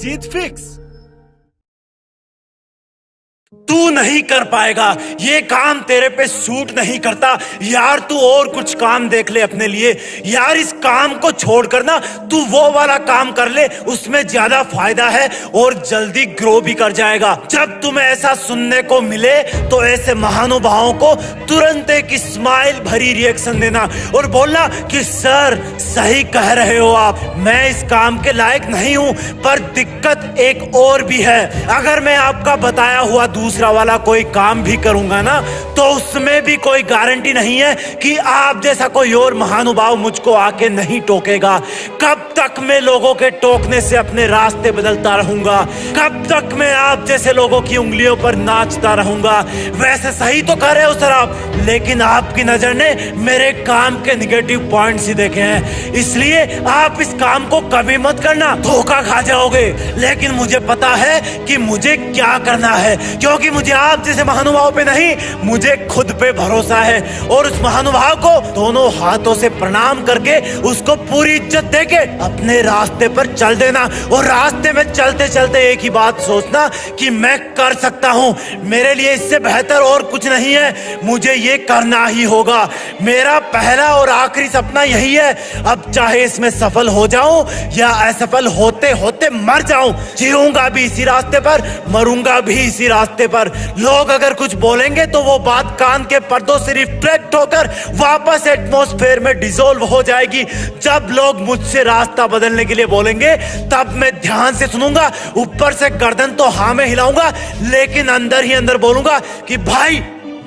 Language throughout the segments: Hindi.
जीत फिक्स। तू नहीं कर पाएगा, ये काम तेरे पे सूट नहीं करता यार। तू और कुछ काम देख ले अपने लिए यार। इस काम को छोड़कर ना तू वो वाला काम कर ले, उसमें ज्यादा फायदा है और जल्दी ग्रो भी कर जाएगा। जब तुम्हें ऐसा सुनने को मिले तो ऐसे महानुभावों को तुरंत एक स्माइल भरी रिएक्शन देना और बोलना कि सर सही कह रहे हो आप, मैं इस काम के लायक नहीं हूं। पर दिक्कत एक और भी है, अगर मैं आपका बताया हुआ दूसरा वाला कोई काम भी करूंगा ना तो उसमें भी कोई गारंटी नहीं है कि आप जैसा कोई और महानुभाव मुझको आके नहीं टोकेगा। कब तक मैं लोगों के टोकने से अपने रास्ते बदलता रहूंगा? कब तक मैं आप जैसे लोगों की उंगलियों पर नाचता रहूंगा? वैसे सही तो कर रहे हो सर आप, लेकिन आपकी नजर ने मेरे काम के निगेटिव पॉइंट्स ही देखे हैं, इसलिए आप इस काम को कभी मत करना, धोखा खा जाओगे। लेकिन मुझे पता है कि मुझे क्या करना है, क्योंकि मुझे आप जैसे महानुभाव पे नहीं, मुझे खुद पे भरोसा है। और उस महानुभाव को दोनों हाथों से प्रणाम करके उसको पूरी इज्जत देके अपने रास्ते पर चल देना। और रास्ते में चलते चलते एक ही बात सोचना कि मैं कर सकता हूं, मेरे लिए इससे बेहतर और कुछ नहीं है, मुझे ये करना ही होगा। मेरा पहला और आखिरी सपना यही है, अब चाहे इसमें सफल हो जाऊं या असफल होते होते मर जाऊं, जीऊंगा भी इसी रास्ते पर, मरूंगा भी इसी रास्ते पर। लोग अगर कुछ बोलेंगे तो वो बात कान के पर्दों से रिफ्लेक्ट होकर वापस एटमॉस्फेयर में डिसॉल्व हो जाएगी। जब लोग मुझसे रास्ता बदलने के लिए बोलेंगे तब मैं ध्यान से सुनूंगा, ऊपर से गर्दन तो हाँ में हिलाऊंगा, लेकिन अंदर ही अंदर बोलूंगा कि भाई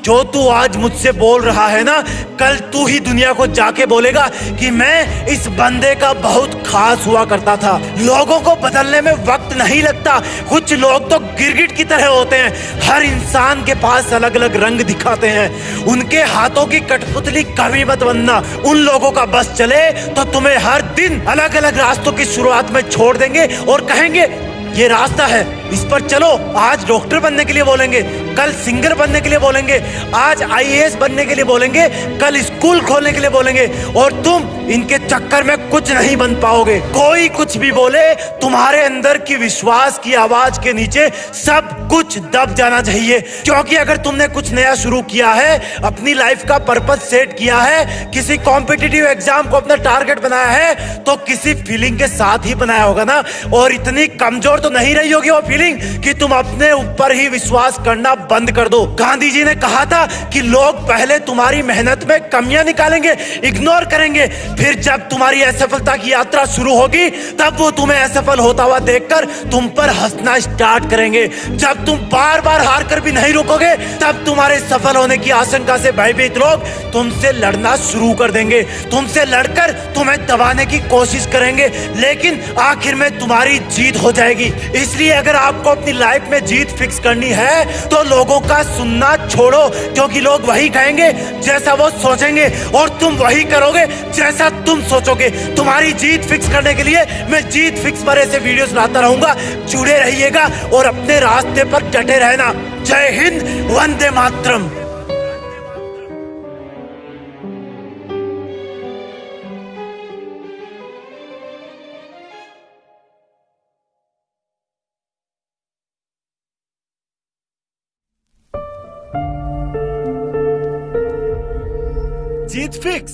जो तू आज मुझसे बोल रहा है ना, कल तू ही दुनिया को जाके बोलेगा कि मैं इस बंदे का बहुत खास हुआ करता था। लोगों को बदलने में वक्त नहीं लगता, कुछ लोग तो गिरगिट की तरह होते हैं, हर इंसान के पास अलग अलग रंग दिखाते हैं, उनके हाथों की कठपुतली कभी मत बनना। उन लोगों का बस चले तो तुम्हें हर दिन अलग अलग रास्तों की शुरुआत में छोड़ देंगे और कहेंगे ये रास्ता है, इस पर चलो। आज डॉक्टर बनने के लिए बोलेंगे, कल सिंगर बनने के लिए बोलेंगे, आज आईएएस बनने के लिए बोलेंगे, कल स्कूल खोलने के लिए बोलेंगे, और तुम इनके चक्कर में कुछ नहीं बन पाओगे। कोई कुछ भी बोले, तुम्हारे अंदर की विश्वास की आवाज के नीचे सब कुछ दब जाना चाहिए। क्योंकि अगर तुमने कुछ नया शुरू किया है, अपनी लाइफ का पर्पस सेट किया है, किसी कॉम्पिटिटिव एग्जाम को अपना टारगेट बनाया है, तो किसी फीलिंग के साथ ही बनाया होगा ना। और इतनी कमजोर तो नहीं रही होगी वो फीलिंग कि तुम अपने ऊपर ही विश्वास करना बंद कर दो। गांधी जी ने कहा था कि लोग पहले तुम्हारी मेहनत में कमियां निकालेंगे, इग्नोर करेंगे, फिर जब तुम्हारी असफलता की यात्रा शुरू होगी तब वो तुम्हें असफल होता हुआ देखकर तुम पर हंसना स्टार्ट करेंगे। जब तुम बार बार हार कर भी नहीं रुकोगे तब तुम्हारे सफल होने की आशंका से भयभीत लोग तुमसे लड़ना शुरू कर देंगे, तुमसे लड़कर तुम्हें दबाने की कोशिश करेंगे, लेकिन आखिर में तुम्हारी जीत हो जाएगी। इसलिए अगर आपको अपनी लाइफ में जीत फिक्स करनी है तो लोगों का सुनना छोड़ो, क्योंकि लोग वही कहेंगे जैसा वो सोचेंगे और तुम वही करोगे जैसा तुम सोचोगे। तुम्हारी जीत फिक्स करने के लिए मैं जीत फिक्स पर ऐसे वीडियोस लाता रहूंगा, जुड़े रहिएगा और अपने रास्ते पर डटे रहना। जय हिंद, वंदे मातरम। जीत फिक्स।